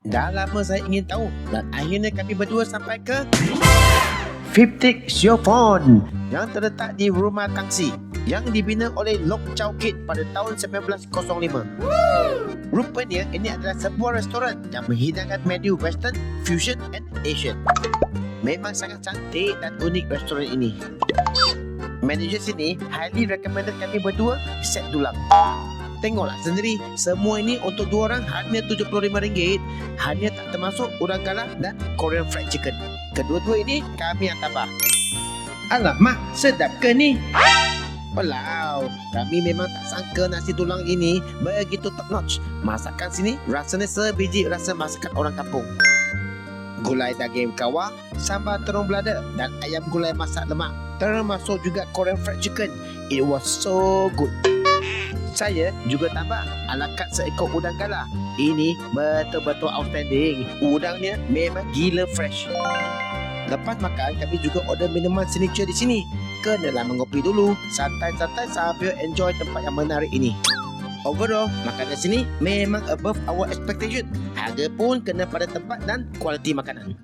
Dah lama saya ingin tahu dan akhirnya kami berdua sampai ke Fiftik Xiaofon yang terletak di Rumah Tangsi yang dibina oleh Lok Chow Kit pada tahun 1905. Rupanya ini adalah sebuah restoran yang menghidangkan menu Western, Fusion and Asian. Memang sangat cantik dan unik restoran ini. Manager sini highly recommended kami berdua set tulang. Tengoklah sendiri, semua ini untuk dua orang hanya RM75. Hanya tak termasuk udang galah dan Korean fried chicken. Kedua-dua ini kami yang tambah. Alamak, sedap ke ni? Walau, kami memang tak sangka nasi tulang ini begitu top notch. Masakan sini rasanya sebiji rasa masakan orang kampung. Gulai daging kawah, sambal terung belada dan ayam gulai masak lemak. Termasuk juga Korean fried chicken. It was so good. Saya juga tambah ala kat seekor udang galah. Ini betul-betul outstanding. Udangnya memang gila fresh. Lepas makan, kami juga order minuman signature di sini. Kenalah mengopi dulu, santai-santai sambil enjoy tempat yang menarik ini. Overall, makanan sini memang above our expectation. Harga pun kena pada tempat dan kualiti makanan.